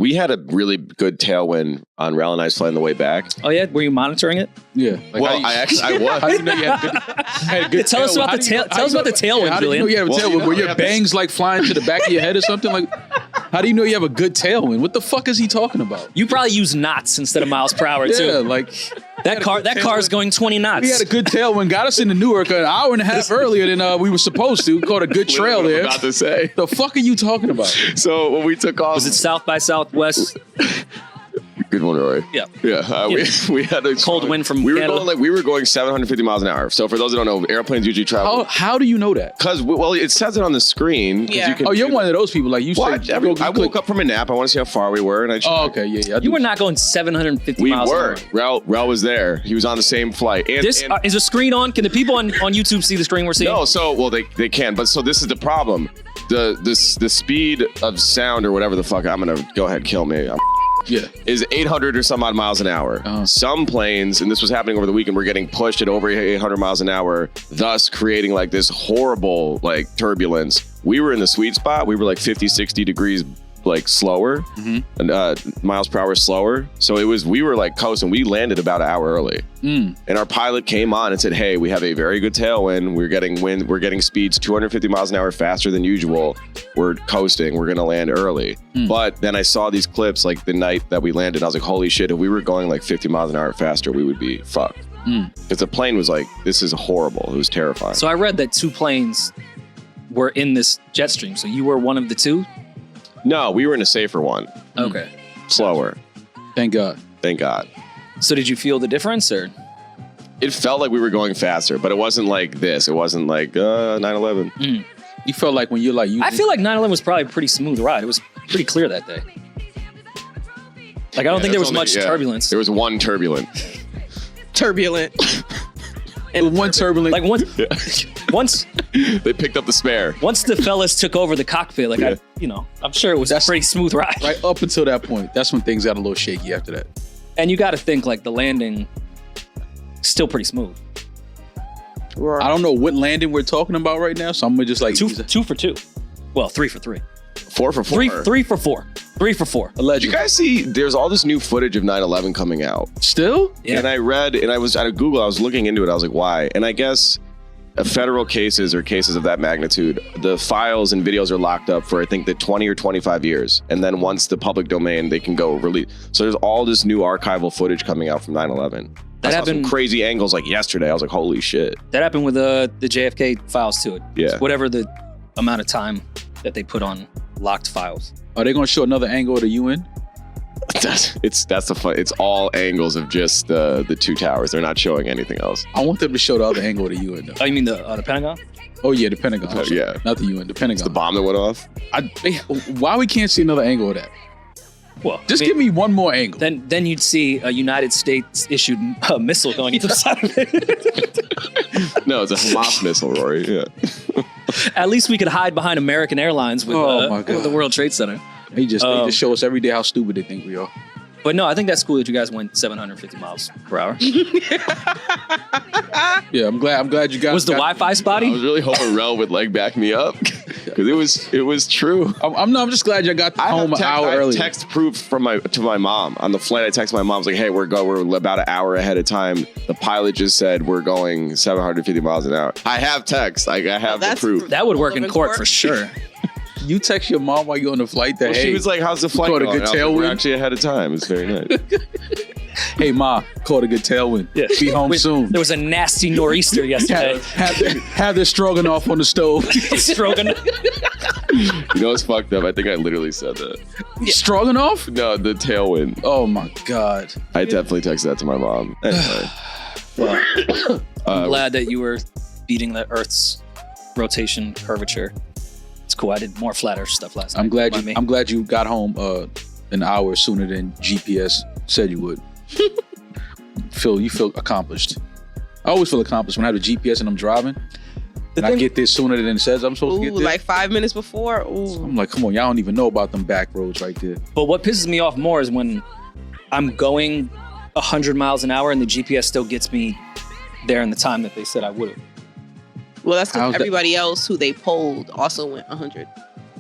We had a really good tailwind on Rel and I's flight on the way back. Oh yeah, were you monitoring it? Yeah. Like I was. How do you know you had good Tell us about the tailwind, how do you know Julian. you have a tailwind? Were your bangs like flying to the back of your head or something? Like, how do you know you have a good tailwind? What the fuck is he talking about? You probably use knots instead of miles per hour too. Yeah, like that car is going 20 knots. we had a good tailwind. Got us into Newark an hour and a half earlier than we were supposed to. We caught a good trail there. About to say. The fuck are you talking about? So when we took off, Was it South by Southwest? good one, Rory. Yeah. Yeah. We had a Cold wind from we Canada. were going 750 miles an hour. So for those that don't know, airplanes usually travel. How do you know that? Because it says it on the screen. Yeah. You're one of those people. Like you said. I woke up from a nap. I want to see how far we were, and I. Okay. Yeah. You were not going 750 miles an hour. We were. Rel was there. He was on the same flight. And, Is the screen on? Can the people on YouTube see the screen we're seeing? No. So they can. But so this is the problem. The speed of sound or whatever the fuck. I'm gonna go ahead and kill me. Is 800 or some odd miles an hour. Some planes, and this was happening over the weekend, were getting pushed at over 800 miles an hour, thus creating like this horrible like turbulence. We were in the sweet spot. We were like 50, 60 degrees like slower, and miles per hour slower. So we were like coasting. We landed about an hour early. And our pilot came on and said, hey, we have a very good tailwind. We're getting wind. We're getting speeds 250 miles an hour faster than usual. We're coasting. We're going to land early. But then I saw these clips like the night that we landed. I was like, holy shit, if we were going like 50 miles an hour faster, we would be fucked. Because the plane was like, this is horrible. It was terrifying. So I read that 2 planes were in this jet stream. So you were one of the 2? No, we were in a safer one. Okay. Slower. Thank God. Thank God. So did you feel the difference, or? It felt like we were going faster, but it wasn't like this. It wasn't like 9/11. You felt like when you're like I feel like 9/11 was probably a pretty smooth ride. It was pretty clear that day. Like I don't think there was much turbulence. There was one turbulent. and one turbulent. Like once they picked up the spare. Once the fellas took over the cockpit, like I'm sure it was a pretty smooth ride. Right up until that point. That's when things got a little shaky after that. And you got to think like the landing, still pretty smooth. I don't know what landing we're talking about right now, so I'm gonna just like 2 for 2. Well, 3 for 3. 4 for 4. 3 for 4. 3 for 4. Allegedly. Did you guys see? There's all this new footage of 9/11 coming out. Still? Yeah. And I read, and I was at Google. I was looking into it. I was like, why? And I guess federal cases or cases of that magnitude, the files and videos are locked up for I think the 20 or 25 years, and then once the public domain, they can go release. So there's all this new archival footage coming out from 9/11. That happened. Some crazy angles like yesterday. I was like, holy shit. That happened with the JFK files too. Yeah. Whatever the amount of time that they put on locked files. Are they going to show another angle of the UN? That's the fun. It's all angles of just the 2 towers. They're not showing anything else. I want them to show the other angle of the UN though. Oh, you mean the Pentagon? Oh yeah, the Pentagon. Yeah, not the UN. The Pentagon. It's the bomb that went off. Why we can't see another angle of that? Well, just give me one more angle. Then you'd see a United States issued missile going into the side of it. No, it's a Hamas missile, Rory. Yeah. At least we could hide behind American Airlines with the World Trade Center. They just show us every day how stupid they think we are. But no, I think that's cool that you guys went 750 miles per hour. Yeah, I'm glad you guys. Was the Wi-Fi spotty? I was really hoping Rel would like back me up because it was true. I'm just glad you got home an hour early. I text proof to my mom on the flight. I texted my mom. I was like, "Hey, we're about an hour ahead of time. The pilot just said we're going 750 miles an hour." I have text. I have the proof. That would work in court for sure. You text your mom while you're on the flight that, she was like, how's the flight going? A good tailwind? We're actually ahead of time. It's very nice. Hey, Ma, caught a good tailwind. Yeah. Be home soon. There was a nasty nor'easter yesterday. Have the stroganoff on the stove. Stroganoff? You know what's fucked up? I think I literally said that. Yeah. Stroganoff? No, the tailwind. Oh, my God. I definitely texted that to my mom. Anyway. Well, I'm glad that you were beating the Earth's rotation curvature. It's cool. I did more flat Earth stuff last night. I'm glad you got home an hour sooner than GPS said you would. You feel accomplished. I always feel accomplished when I have the GPS and I'm driving. I get there sooner than it says I'm supposed to get there. Like 5 minutes before. Ooh. I'm like, come on, y'all don't even know about them back roads right there. But what pisses me off more is when I'm going 100 miles an hour and the GPS still gets me there in the time that they said I would have. Well, that's because everybody else who they polled also went 100.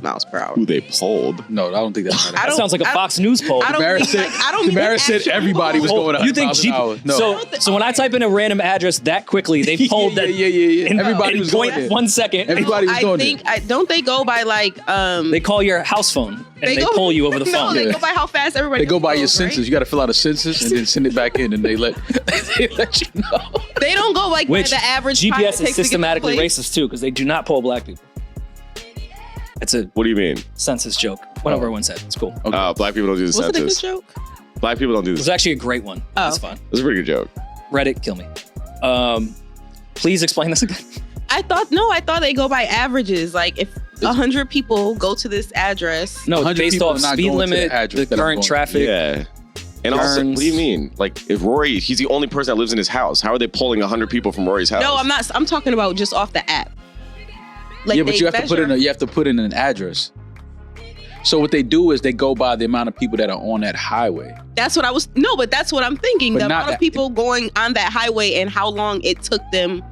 miles per hour. Who they polled? No, I don't think that's how That sounds like a Fox News poll. Demaris said everybody was going 100 miles an hour. No. So when I type in a random address that quickly, they polled that. Yeah. Everybody was going there. 1 second. Everybody was going there. Don't they go by like They call your house phone and they poll you over the phone. No, they go by how fast everybody. They go by your goes, census. Right? You got to fill out a census and then send it back in, and they let you know. They don't go like Which the average time it GPS takes is to get systematically to the place. racist too, because they do not poll black people. It's a What do you mean? census joke. Whatever everyone said. It's cool. Okay. Black people don't do the Was it a good census. joke? Black people don't do It this. was actually a great one. Oh. It's fun. It was a pretty good joke. Reddit, kill me. Please explain this again. I thought they go by averages. Like if 100 people go to this address. No, it's 100 based people off are not speed going to the limit, address the that I'm current going to. traffic. Yeah. And also, Turns. what do you mean? Like, if Rory, he's the only person that lives in his house. How are they pulling 100 people from Rory's house? No, I'm not. I'm talking about just off the app. Like Yeah, but they you have to put in an address. So what they do is they go by the amount of people that are on that highway. That's what I was. No, but that's what I'm thinking. But The not amount of that- people going on that highway and how long it took them.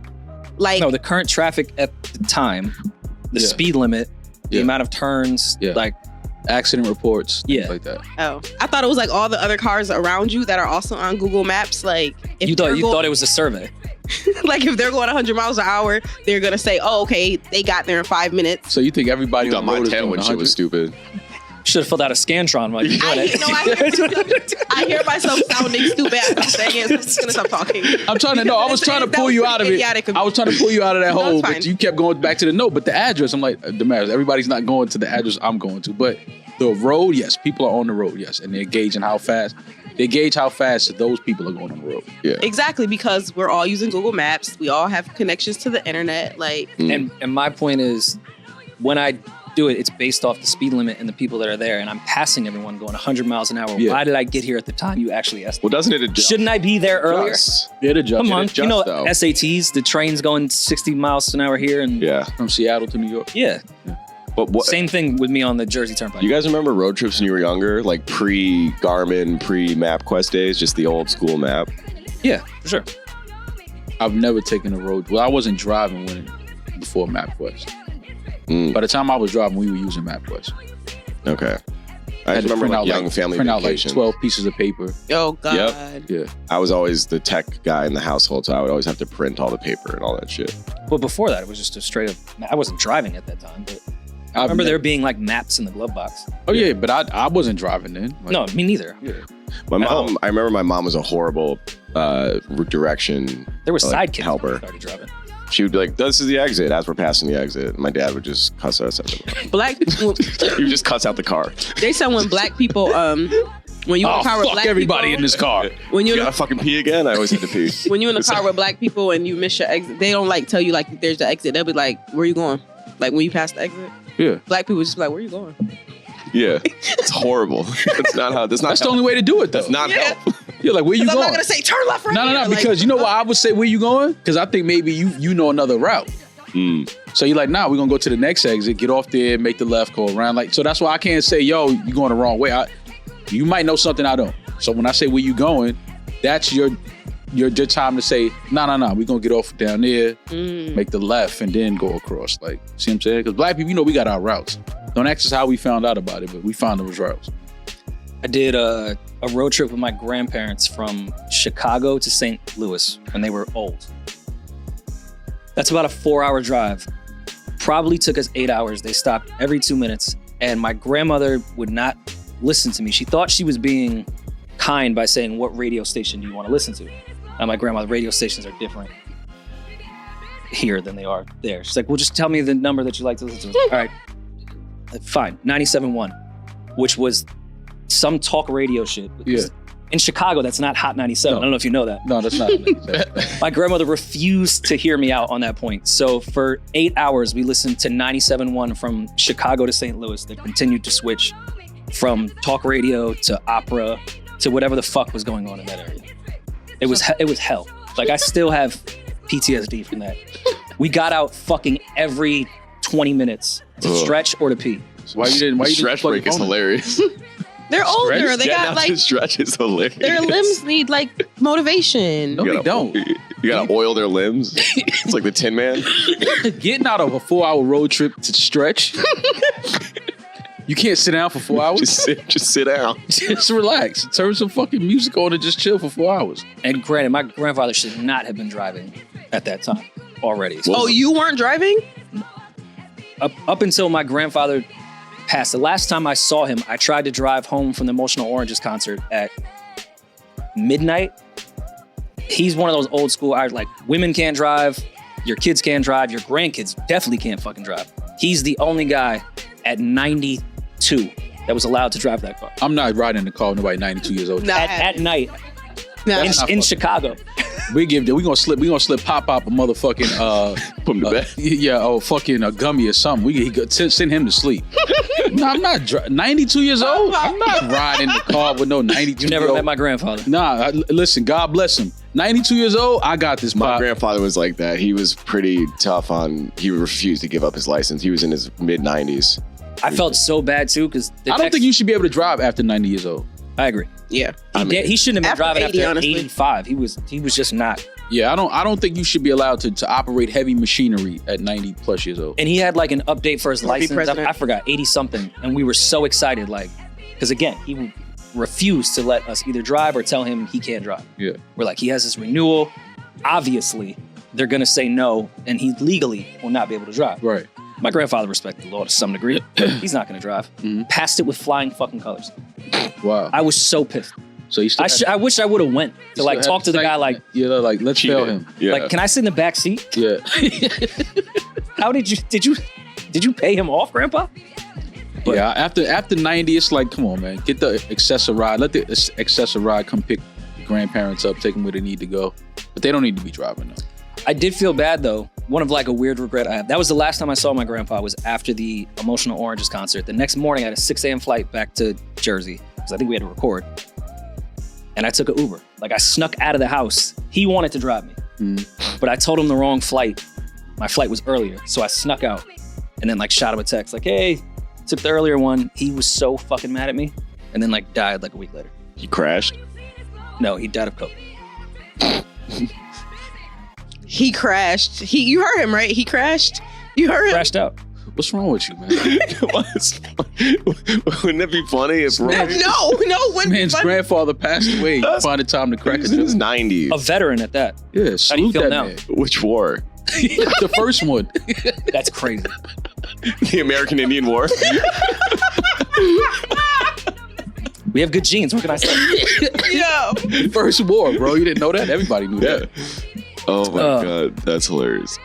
Like No, the current traffic at the time, the Yeah. speed limit, the Yeah. amount of turns, Yeah. like Accident reports, things Yeah. like that. oh, I thought it was like all the other cars around you that are also on Google Maps. Like if you they're thought it was a survey. like if they're going 100 miles an hour, they're gonna say, "Oh, okay, they got there in 5 minutes." So you think everybody You on thought the road is my doing tailwind shit 100? was stupid. Should have filled out a Scantron while you're doing it. I hear myself sounding stupid as I'm saying it. So I'm just gonna stop talking. I'm trying to know. I was trying to That pull was you out of it. idiotic of me. I was trying to pull you out of that No, hole, it's fine. but you kept going back to the no. But the address, I'm like, Demaris, everybody's not going to the address I'm going to. But the road, yes, people are on the road, yes, and they're gauging how fast. They gauge how fast those people are going on the road. Yeah. Exactly, because we're all using Google Maps. We all have connections to the internet. Like, And my point is, when I do it, it's based off the speed limit and the people that are there, and I'm passing everyone going 100 miles an hour. Yeah. Why did I get here at the time you actually estimated? Well, doesn't it adjust? Shouldn't I be there earlier? It adjusts. Come on, adjusts, you know though. SATs, the train's going 60 miles an hour here, and Yeah. From Seattle to New York. yeah. But what? Same thing with me on the Jersey Turnpike. You guys remember road trips when you were younger? Like pre-Garmin, pre-MapQuest days? Just the old school map? Yeah, for sure. I've never taken a road. Well, I wasn't driving before MapQuest. By the time I was driving, we were using MapQuest. Okay. I Had just to remember print like out, young family print out like vacation. 12 pieces of paper. oh God. Yeah. I was always the tech guy in the household, so I would always have to print all the paper and all that shit. But before that, it was just a straight up. I wasn't driving at that time, but I remember there being like maps in the glove box. Oh yeah, but I wasn't driving then. Like, No, me neither. Yeah. My mom, I remember my mom was a horrible direction There were like, sidekicks helper. when I started driving. She would be like, "This is the exit." As we're passing the exit, my dad would just cuss us out. Black people. He would just cuss out the car. They said when black people when you in Oh, the car with fuck black everybody people, in this car. when you You in gotta fucking pee again? I always had to pee. when you in the car with black people and you miss your exit, they don't like tell you like there's the exit. They'll be like, "Where you going?" Like when you pass the exit, Yeah. black people just be like, "Where you going?" Yeah, it's horrible. That's not how. That's not. That's the help. only way to do it, though. That's not Yeah. help. You're like, where you I'm going? not gonna say turn left right No, here. Like, because you know why I would say where you going? Because I think maybe you know another route. So you're like, nah, we're gonna go to the next exit, get off there, make the left, go around. Like, so that's why I can't say, yo, you're going the wrong way. You might know something I don't. So when I say where you going, that's your time to say, nah, we're gonna get off down there, make the left, and then go across. Like, see what I'm saying? Because black people, you know, we got our routes. Don't ask us how we found out about it, but we found those routes. I did a road trip with my grandparents from Chicago to St. Louis when they were old. That's about a 4-hour drive. Probably took us 8 hours. They stopped every 2 minutes. And my grandmother would not listen to me. She thought she was being kind by saying, what radio station do you want to listen to? And my grandmother, radio stations are different here than they are there. She's like, well, just tell me the number that you like to listen to. All right, fine, 97.1, which was some talk radio shit. Yeah. In Chicago, that's not Hot 97. No. I don't know if you know that. No, that's not. My grandmother refused to hear me out on that point. So for 8 hours, we listened to 97.1 from Chicago to St. Louis. They continued to switch from talk radio to opera to whatever the fuck was going on in that area. It was hell. Like, I still have PTSD from that. We got out fucking every 20 minutes to stretch or to pee. Why you didn't Stretch break is hilarious. they're older. They Getting got out like to stretch is hilarious. their limbs need like motivation. No, they don't. You gotta oil their limbs. It's like the Tin Man. Getting out of a 4-hour road trip to stretch You can't sit down for 4 hours? Just sit down. Just relax. Turn some fucking music on and just chill for 4 hours. And granted, my grandfather should not have been driving at that time already. Oh, you weren't driving? Up until my grandfather passed. The last time I saw him, I tried to drive home from the Emotional Oranges concert at midnight. He's one of those old school, like, women can't drive, your kids can't drive, your grandkids definitely can't fucking drive. He's the only guy at 92 that was allowed to drive that car. I'm not riding in the car with nobody 92 years old. At night. In Chicago. We gonna slip Pop a motherfucking put him to bed. Fucking a gummy or something. We send him to sleep. No, I'm not 92 years old. I'm not riding in the car with no 92. You never met my grandfather. Nah, listen, God bless him. 92 years old, I got this. My grandfather was like that. He was pretty tough on. He refused to give up his license. He was in his mid-90s. I felt so bad too because I don't think you should be able to drive after 90 years old. I agree. Yeah, he shouldn't have been driving 80, after honestly. 85. He was just not. Yeah, I don't think you should be allowed to operate heavy machinery at 90 plus years old. And he had like an update for his license. I forgot 80 something, and we were so excited, like, because again he refused to let us either drive or tell him he can't drive. Yeah, we're like, he has his renewal. Obviously, they're gonna say no, and he legally will not be able to drive. Right. My grandfather respected the law to some degree. He's not gonna drive. Mm-hmm. Passed it with flying fucking colors. Wow. I was so pissed. So you still I wish I would have went to like talk to the guy like, like let's fail him. Yeah. like, can I sit in the back seat? Yeah. How did you pay him off, Grandpa? But, yeah. After 90, it's like, come on, man, get the accessoride. Let the accessoride come pick the grandparents up, take them where they need to go. But they don't need to be driving though. I did feel bad though. One of like a weird regret I have. That was the last time I saw my grandpa was after the Emotional Oranges concert. The next morning I had a 6 a.m. flight back to Jersey because I think we had to record. And I took an Uber. Like I snuck out of the house. He wanted to drive me, but I told him the wrong flight. My flight was earlier, so I snuck out and then like shot him a text like, "Hey, took the earlier one." He was so fucking mad at me, and then like died like a week later. He crashed? No, he died of coke. He crashed. You heard him, right? He crashed. You heard him. Crashed out. What's wrong with you, man? Wouldn't it be funny if Rory... No. When Man's grandfather passed away. You find the time to crack He's a in his joke. 90s. A veteran at that. Yeah, How do you salute feel that now? man. Which war? The first one. That's crazy. The American Indian War? We have good genes. What can I say? Yo. First war, bro. You didn't know that? Everybody knew that. Oh my God, that's hilarious.